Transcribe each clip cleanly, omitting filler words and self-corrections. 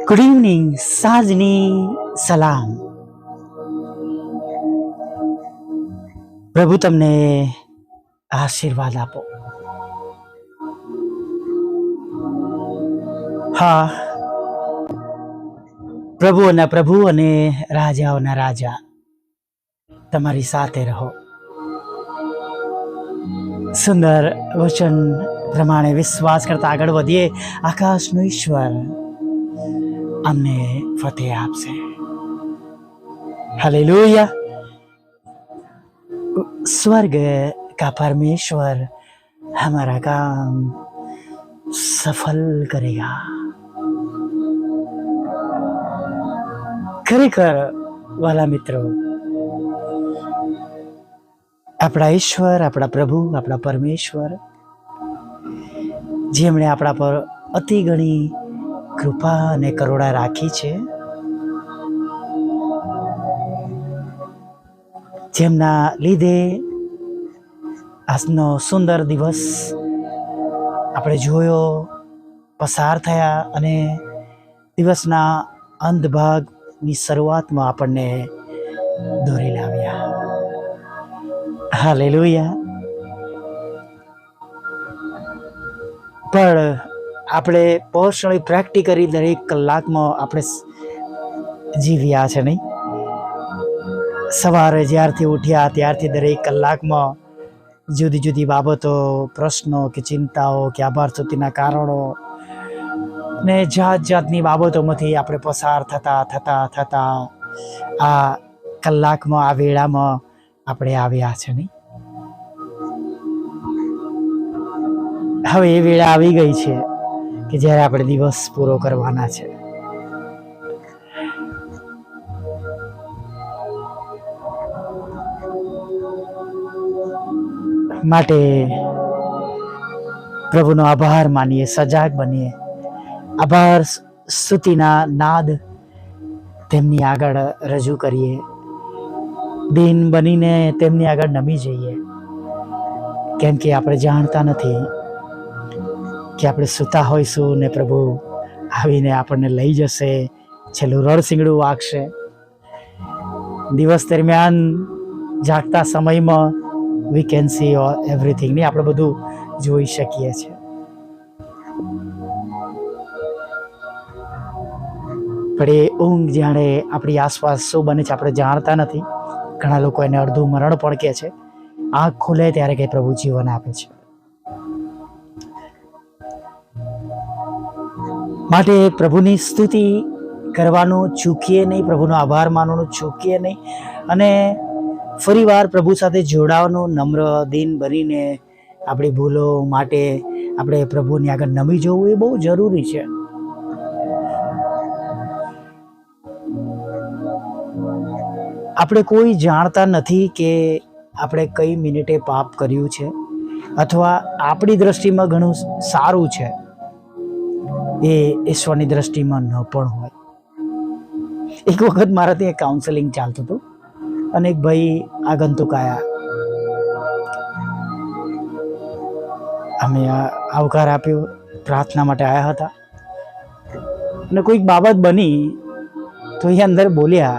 Good evening, સાંજની સલામ. પ્રભુ તમને આશીર્વાદ આપો. હા, પ્રભુઓના પ્રભુ અને રાજાઓના રાજા તમારી સાથે રહો. સુંદર વચન પ્રમાણે વિશ્વાસ કરતા આગળ વધીએ. આકાશનો ઈશ્વર અમને ફતેહ આપશે. हालेलुया. स्वर्ग का परमेश्वर हमारा काम सफल करेगा. ખરેખર વાલા મિત્રો, આપણા ઈશ્વર, આપણા પ્રભુ, આપણા પરમેશ્વર, જેમણે આપણા પર અતિ ઘણી કૃપા અને કરુણા રાખી છે, જેમના લીધે આજનો સુંદર દિવસ આપણે જોયો, પસાર થયા અને દિવસના અંત ભાગની શરૂઆતમાં આપણને દોરી લાવ્યા. હાલેલુયા. પણ આપણે પર્સનલી પ્રેક્ટિકલી દરેક કલાકમાં આપણે જીવ્યા છે નહીં? સવારે જ્યારથી ઉઠ્યા ત્યારથી દરેક કલાકમાં જુદી જુદી બાબતો, પ્રશ્નો કે ચિંતાઓ કે આભાર સ્તુતિના કારણો ને જાત જાતની બાબતોમાંથી આપણે પસાર થતા આ કલાકમાં, આ વેળામાં આપણે આવ્યા છે નહીં? હવે એ વેળા આવી ગઈ છે કે જ્યારે આપણે દિવસ પૂરો કરવાના છે. માટે પ્રભુનો આભાર માનીએ, સજાગ બનીએ, આભાર સ્તુતિના નાદ તેમની આગળ રજૂ કરીએ, દીન બનીને તેમની આગળ નમી જઈએ. કેમ કે આપણે જાણતા નથી કે આપણે સૂતા હોઈશું ને પ્રભુ આવીને આપણને લઈ જશે, છેલ્લું રડશીંગડું વાગશે. દિવસ દરમિયાન જાગતા સમયમાં વી કેન સી એવરીથિંગ, નહીં આપણે બધું જોઈ શકીએ છીએ. પણ એ ઊંઘ જાણે આપણી આસપાસ શું બને છે આપણે જાણતા નથી. ઘણા લોકો એને અડધું મરણ પણ કહે છે. આંખ ખુલે ત્યારે કંઈ પ્રભુ જીવન આપે છે. માટે પ્રભુની સ્તુતિ કરવાનું ચૂકીએ નહીં, પ્રભુનો આભાર માનવાનું ચૂકીએ નહીં, અને ફરીવાર પ્રભુ સાથે જોડાવાનું નમ્ર દીન બનીને આપણી ભૂલો માટે આપણે પ્રભુની આગળ નમી જવું એ બહુ જરૂરી છે. આપણે કોઈ જાણતા નથી કે આપણે કઈ મિનિટે પાપ કર્યું છે, અથવા આપણી દ્રષ્ટિમાં ઘણું સારું છે એ ઈશ્વરની દ્રષ્ટિમાં ન પણ હોય. એક વખત મારા ત્યાં કાઉન્સેલિંગ ચાલતું હતું અને એક ભાઈ આગંતુક આવ્યા. અમે આવકાર આપ્યો, પ્રાર્થના માટે આવ્યા હતા, અને કોઈક બાબત બની તો એ અંદર બોલ્યા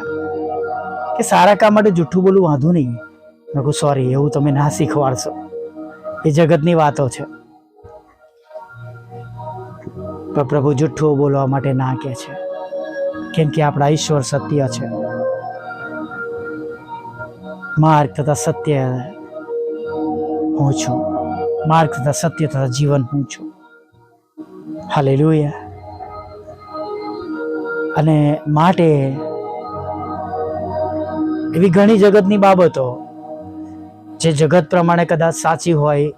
કે સારા કામ માટે જૂઠું બોલવું વાંધો નહીં. મેં કહું સોરી, એવું તમે ના શીખવાડશો, એ જગતની વાતો છે. પણ પ્રભુ જૂઠું બોલવા માટે ના કહે છે, કેમ કે આપણા ઈશ્વર સત્ય છે. માર્ગ તથા સત્ય હું છું, માર્ગ તથા સત્ય તથા જીવન હું છું. હાલેલુયા. અને માટે એવી ઘણી જગતની બાબતો જે જગત પ્રમાણે કદાચ સાચી હોય,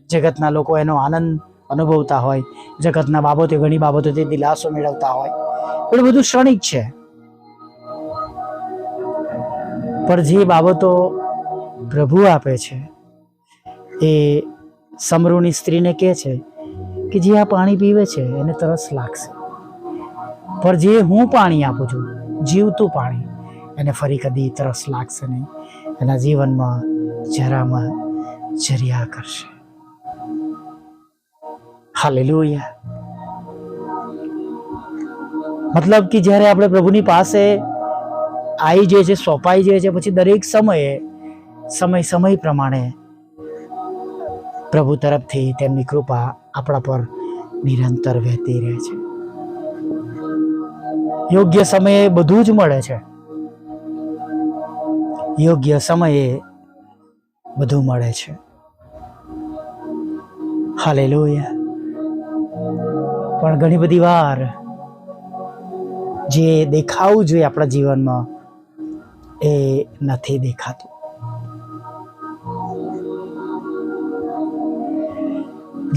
જગતના લોકો એનો આનંદ અનુભવતા હોય, જગતના બાબતો ઘણી બાબતોથી દિલાસો મેળવતા હોય, પણ બધું ક્ષણિક છે. પણ જે બાબતો પ્રભુ આપે છે એ સમરૂની સ્ત્રીને કહે છે કે જે આ પાણી પીવે છે એને તરસ લાગશે, પણ જે હું પાણી આપું છું, જીવતું પાણી, એને ફરી કદી તરસ લાગશે નહીં. એના જીવનમાં જરામાં જર્યા કરશે. હાલેલુયા. મતલબ કે જ્યારે આપણે પ્રભુની પાસે આવી જાય છે, સોંપાઈ જાય છે, પછી દરેક સમયે સમય પ્રમાણે પ્રભુ તરફથી તેમની કૃપા આપણા પર નિરંતર વહેતી રહે છે. યોગ્ય સમયે બધું જ મળે છે. યોગ્ય સમયે બધું મળે છે. હાલેલુયા. પણ ઘણી બધી વાર જે દેખાવું જોઈએ આપણા જીવનમાં એ નથી દેખાતું.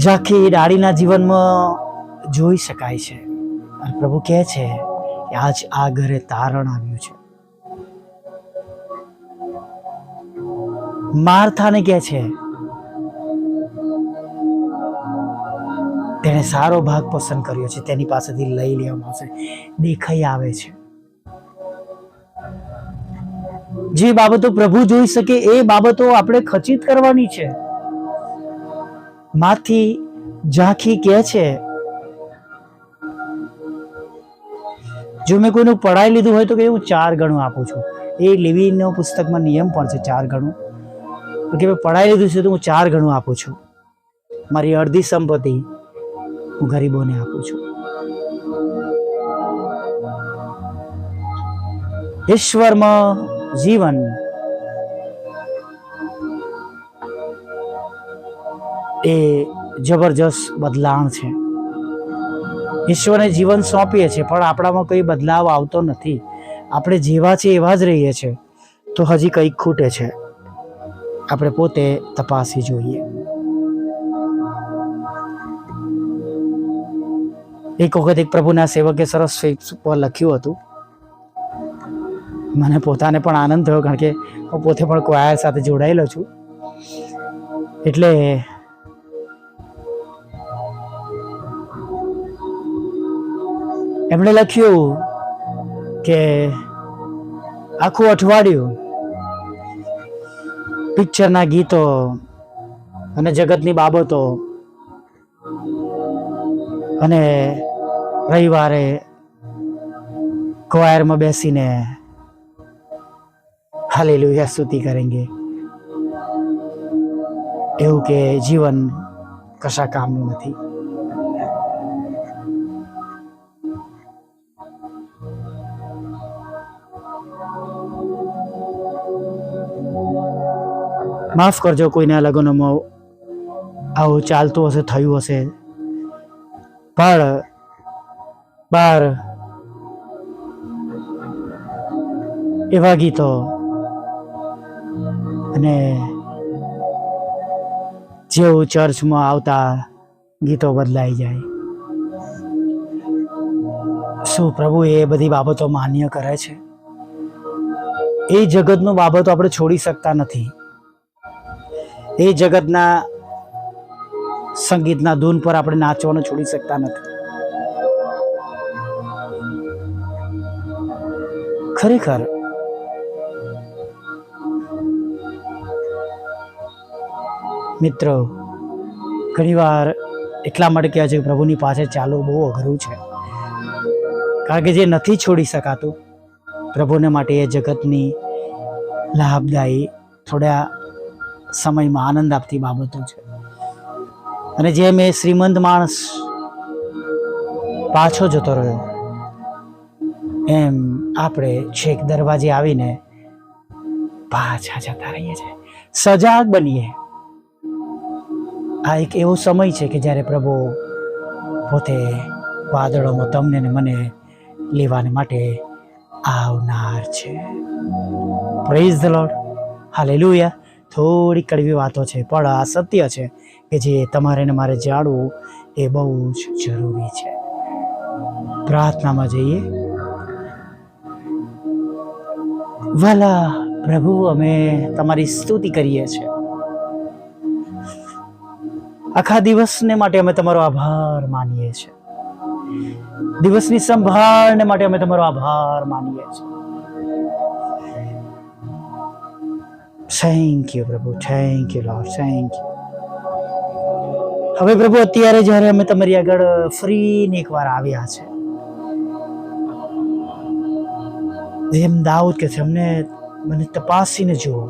ઝાંખી ડાળીના જીવનમાં જોઈ શકાય છે. અને પ્રભુ કહે છે કે આજ આ ઘરે તારણ આવ્યું છે. માર્થાને કહે છે તેણે સારો ભાગ પસંદ કર્યો છે, તેની પાસેથી લઈ લેવામાં આવશે. દેખાઈ આવે છે જે બાબતો પ્રભુ જોઈ શકે એ બાબતો આપણે ખચિત કરવાની છે. માથી ઝાંખી કહે છે જો મેં કોઈનું પઢાઈ લીધું હોય તો કે હું 4 ગણું આપું છું. એ લેવીનો પુસ્તકમાં નિયમ પણ છે 4 ગણું. કે મેં પઢાઈ લીધું છે તો હું 4 ગણું આપું છું. મારી અડધી સંપત્તિ હું ગરીબોને આપું છું. ઈશ્વરમાં જીવન એ જબરજસ્ત બદલાણ છે. ઈશ્વરને જીવન સોંપીએ છીએ પણ આપણામાં કોઈ બદલાવ આવતો નથી. આપણે જેવા છે એવા જ રહીએ છીએ તો હજી કંઈક ખૂટે છે. આપણે પોતે તપાસી જોઈએ. એક વખત એક પ્રભુના સેવકે સરસ ફેસ પર લખ્યું હતું. મને પોતાને પણ આનંદ થયો કારણ કે હું પોતે પણ ક્વાયર સાથે જોડાયેલો છું. એટલે એમણે લખ્યું કે આખું અઠવાડિયું પિક્ચરના ગીતો અને જગતની બાબતો અને રવિવારે ક્વાયરમાં બેસીને હાલેલુયા સ્તુતિ કરેંગે. એવું કે જીવન કશા કામનું નથી. માફ કરજો કોઈના લગ્નમાં આવું ચાલતું હશે, થયું હશે. પણ બાર એવા ગીતો અને જેવું ચર્ચમાં આવતા ગીતો બદલાઈ જાય. શું પ્રભુ એ બધી બાબતો માન્ય કરે છે? એ જગતનું બાબતો આપણે છોડી શકતા નથી. એ જગતના સંગીતના ધૂન પર આપણે નાચવાનું છોડી શકતા નથી. ખરેખર મિત્રો ઘણીવાર એટલા માટે કહે છે કે પ્રભુની પાસે ચાલવું બહુ અઘરું છે. કારણ કે જે નથી છોડી શકાતું પ્રભુને માટે એ જગતની લાભદાયી થોડા સમયમાં આનંદ આપતી બાબતો છે. અને જેમ એ શ્રીમંત માણસ પાછો જતો રહ્યો એમ આપણે છેક દરવાજે આવીને પાછા જતા રહીએ છીએ. સજાગ બનીએ. આ એક એવો સમય છે કે જ્યારે પ્રભુ પોતે વાદળોમાં તમને ને મને લેવાને માટે આવનાર છે. Praise the lord. હાલેલુયા. થોડી કડવી વાતો છે પણ આ સત્ય છે કે જે તમારે ને મારે જાણવું એ બહુ જ જરૂરી છે. પ્રાર્થનામાં જઈએ. વાલા પ્રભુ, અમે તમારી સ્તુતિ કરીએ છીએ. આખા દિવસને માટે અમે તમારો આભાર માનીએ છીએ. દિવસની સંભાળને માટે અમે તમારો આભાર માનીએ છીએ. થેન્ક યુ પ્રભુ, thank you lord, thank you. હવે પ્રભુ અત્યારે જ્યારે અમે તમારી આગળ ફરીને એકવાર આવ્યા છે, જેમ દાઉદ કે છે, મને તપાસીને જુઓ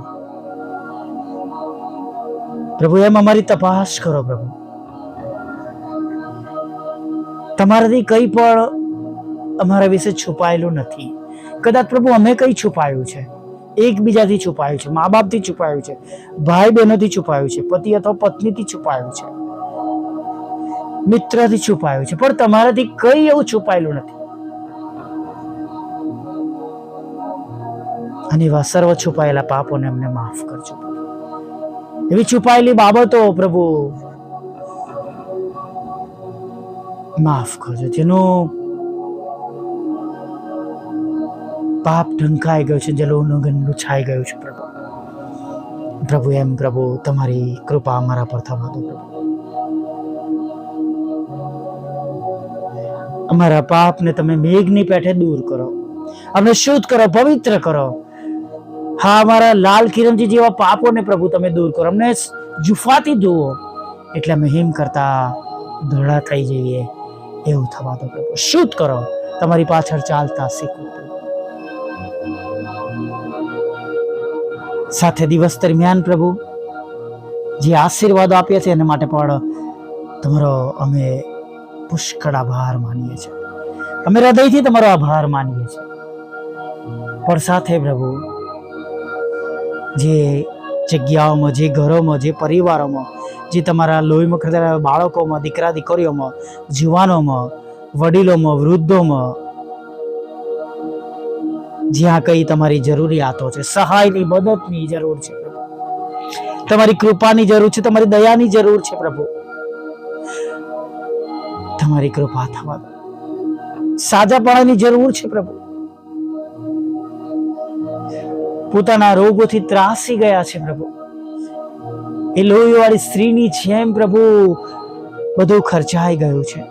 પ્રભુ, એમ અમારી તપાસ કરો પ્રભુ. તમારાથી કઈ પણ અમારા વિશે છુપાયેલું નથી. કદાચ પ્રભુ અમે કઈ છુપાયું છે, એકબીજાથી છુપાયું છે, મા બાપથી છુપાયું છે, ભાઈ બહેનોથી છુપાયું છે, પતિ અથવા પત્નીથી છુપાયું છે, મિત્રથી છુપાયું છે, પણ તમારાથી કઈ એવું છુપાયેલું નથી. અને એવા સર્વ છુપાયેલા પાપોને અમને માફ કરજો. એવી છુપાયેલી બાબતો પ્રભુ માફ કરજો, જેનું પાપ ઢંકાઈ ગયું છે, જે લોહીનું ગંદુ છાઈ ગયું છે પ્રભુ. પ્રભુ એમ પ્રભુ તમારી કૃપા અમારા પર થવા દો પ્રભુ. અમારા પાપને તમે મેઘની પેઠે દૂર કરો, અમને શુદ્ધ કરો, પવિત્ર કરો. હા, અમારા લાલ કિરણથી જેવા પાપોને પ્રભુ તમે દૂર કરો, અમને જુફાથી ધોવો, એટલે અમે હિમ કરતા ધોળા થઈ જઈએ એવું થવા દો પ્રભુ. શુદ્ધ કરો, તમારી પાછળ ચાલતા શીખો. સાથે દિવસ દરમિયાન પ્રભુ જે આશીર્વાદો આપ્યા છે એના માટે પણ તમારો અમે પુષ્કળ આભાર માનીએ છીએ. અમે હૃદયથી તમારો આભાર માનીએ છીએ. પણ સાથે પ્રભુ જે જગ્યાઓમાં, જે ઘરોમાં, જે પરિવારોમાં, જે તમારા લોહીમાં ખરીદેલા બાળકોમાં, દીકરા દીકરીઓમાં, જુવાનોમાં, વડીલોમાં, વૃદ્ધોમાં, જ્યાં કઈ તમારી જરૂરિયાતો છે, સહાયની, મદદની જરૂર છે પ્રભુ, તમારી કૃપાની જરૂર છે, તમારી દયાની જરૂર છે પ્રભુ, તમારી કૃપા થવા દો. સાજાપણાની જરૂર છે પ્રભુ. પોતાના રોગોથી ત્રાસી ગયા છે પ્રભુ. એ લોહીવાળી સ્ત્રીની જેમ પ્રભુ બધું ખર્ચાઈ ગયું છે.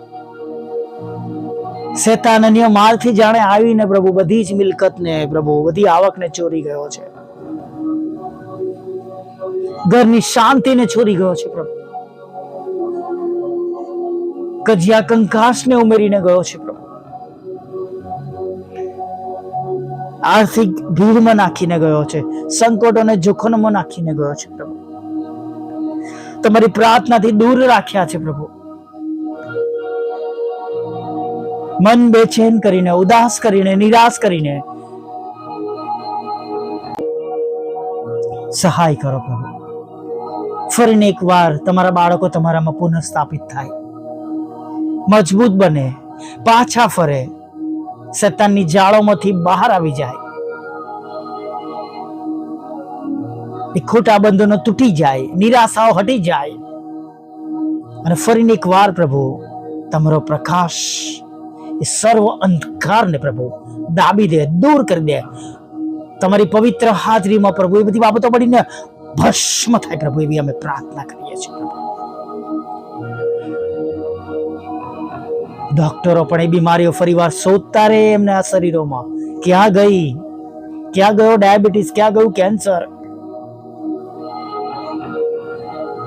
શેતાન અન્ય માર્ગથી જાણે આવીને પ્રભુ બધી જ મિલકતને પ્રભુ, બધી આવકને ચોરી ગયો છે. ઘરની શાંતિને ચોરી ગયો છે પ્રભુ. કજિયા કંકાસને ઉમેરીને ગયો છે પ્રભુ. આર્થિક ભીડમાં નાખીને ગયો છે, સંકટોને જોખમમાં નાખીને ગયો છે પ્રભુ. તમારી પ્રાર્થનાથી દૂર રાખ્યા છે પ્રભુ. મન બેચેન કરીને, ઉદાસ કરીને, નિરાશ કરીને સહાય કરો પ્રભુ. ફરીને એકવાર તમારા બાળકો તમારામાં પુનઃ સ્થાપિત થાય, મજબૂત બને, પાછા ફરે, શેતાનની જાળોમાંથી બહાર આવી જાય, એ ખોટા બંધનો તૂટી જાય, નિરાશાઓ હટી જાય, અને ફરીને એકવાર પ્રભુ તમારો પ્રકાશ એ સર્વ અંધકારને પ્રભુ દાબી દે, દૂર કરી દે. તમારી પવિત્ર હાજરીમાં પ્રભુ એ બધી બાબતો પડીને ભસ્મ થાય પ્રભુ, એવી અમે પ્રાર્થના કરીએ છીએ પ્રભુ. ડોક્ટરો પણ એ બીમારીઓ ફરીવાર શોધતા રહે એમના શરીરોમાં. ક્યાં ગયો ડાયાબિટીસ, ક્યાં ગયું કેન્સર.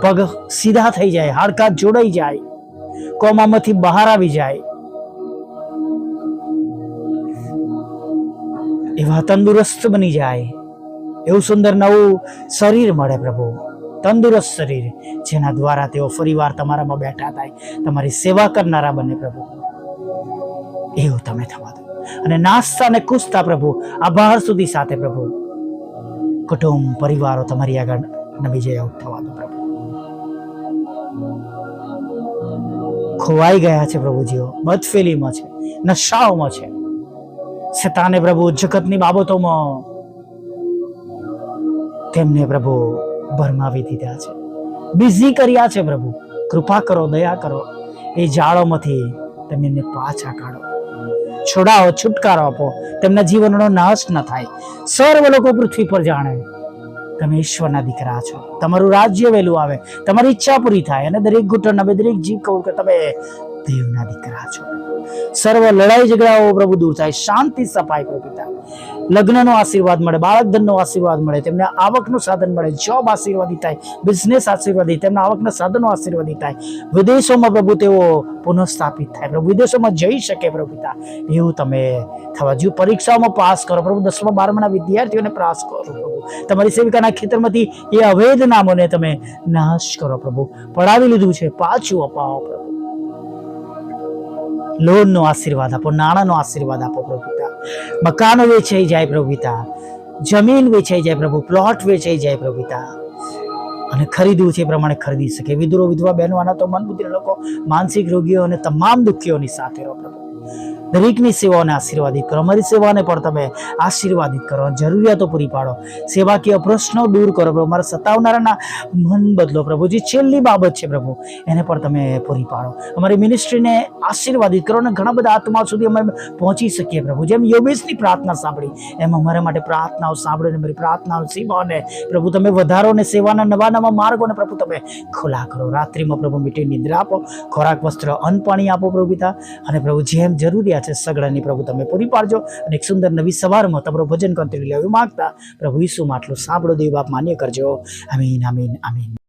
પગ સીધા થઈ જાય, હાડકા જોડાઈ જાય, કોમામાંથી બહાર આવી જાય, એવા તંદુરસ્ત બની જાય, એવું સુંદર નવું શરીર મળે પ્રભુ, તંદુરસ્ત શરીર, જેના દ્વારા તેઓ ફરીવાર તમારામાં બેઠા થાય, તમારી સેવા કરનારા બને પ્રભુ. એવું તમે થવા દો. અને નાસ્તા અને કુસ્તા પ્રભુ આભાર સુધી સાથે પ્રભુ કુટુંબ, પરિવારો તમારી આગળ નવી જયા થવા દો પ્રભુ. ખોવાઈ ગયા છે પ્રભુજીઓ, બદફેલીમાં છે, નશાઓમાં છે, શેતાને પ્રભુ જગતની બાબતોમાં તેમને પ્રભુ ભરમાવી દીધા છે, બિઝી કર્યા છે પ્રભુ. કૃપા કરો, દયા કરો, એ જાળોમાંથી તેમને પાછા કાઢો, છોડાવો, છુટકારો આપો, તેમના જીવનનો નાશ ન થાય. સર્વ લોકો પૃથ્વી પર જાણે તમે ઈશ્વરના દીકરા છો, તમારું રાજ્ય વહેલું આવે, તમારી ઈચ્છા પૂરી થાય, અને દરેક ઘૂંટણ, દરેક જીવ કહું કે તમે દેવના દીકરા છો. સર્વ લડાઈ ઝઘડાઓ પ્રભુ દૂર થાય, શાંતિ સપાય પ્રભુ પિતા. લગ્નનો આશીર્વાદ મળે, બાળક ધનનો આશીર્વાદ મળે, તેમને આવકનું સાધન મળે, જોબ આશીર્વાદી થાય, બિઝનેસ આશીર્વાદી, તેમના આવકના સાધનો આશીર્વાદી થાય, વિદેશોમાં પ્રભુ તેઓ પુનઃસ્થાપિત થાય, પ્રભુ વિદેશોમાં જઈ શકે પ્રભુ પિતા. એવું તમે થવા જો પરીક્ષાઓમાં પાસ કરો પ્રભુ, 10મા 12માના વિદ્યાર્થીઓને પાસ કરો પ્રભુ. તમારી સેવિકાના ખેતરમાંથી એ અવૈધ નામોને તમે નાશ કરો પ્રભુ. પડાવી લીધું છે, પાછું અપાવો પ્રભુ. લોનનો આશીર્વાદ આપો, નાણાંનો આશીર્વાદ આપો પ્રભુ પિતા. મકાનો વેચાઈ જાય પ્રભુ પિતા, જમીન વેચાઈ જાય પ્રભુ, પ્લોટ વેચાઈ જાય પ્રભુ પિતા, અને ખરીદવું છે એ પ્રમાણે ખરીદી શકે. વિધુરો વિધવા બહેનો, આના તો મન બુદ્ધિ લોકો, માનસિક રોગીઓ અને તમામ દુઃખીઓની સાથે રહો પ્રભુ. દરેકની સેવાઓને આશીર્વાદિત કરો, અમારી સેવાને પણ તમે આશીર્વાદિત કરો, જરૂરિયાતો પૂરી પાડો, સેવાકીય પ્રશ્નો દૂર કરો પ્રભુ. અમારા સતાવનારાના મન બદલો પ્રભુ. જે છેલ્લી બાબત છે પ્રભુ, એને પણ તમે પૂરી પાડો. અમારી મિનિસ્ટ્રીને આશીર્વાદિત કરો અને ઘણા બધા આત્માઓ સુધી અમે પહોંચી શકીએ પ્રભુ. જેમ યોગેશની પ્રાર્થના સાંભળી, એમ અમારા માટે પ્રાર્થનાઓ સાંભળીને અમારી પ્રાર્થનાઓ સેવાઓને પ્રભુ તમે વધારો, અને સેવાના નવા નવા માર્ગોને પ્રભુ તમે ખુલ્લા કરો. રાત્રિમાં પ્રભુ મીઠી નિદ્રા આપો, ખોરાક વસ્ત્ર અન્ન પાણી આપો પ્રભુ પિતા. અને પ્રભુ જેમ જરૂરિયાત છે સગડાની પ્રભુ તમે પૂરી પાડજો. અને એક સુંદર નવી સવારમાં તમારું ભજન કરતી લેવું માંગતા પ્રભુ ઈસુમાં આટલું સાંભળો દેવ બાપ, માન્ય કરજો. આમીન આમીન આમીન.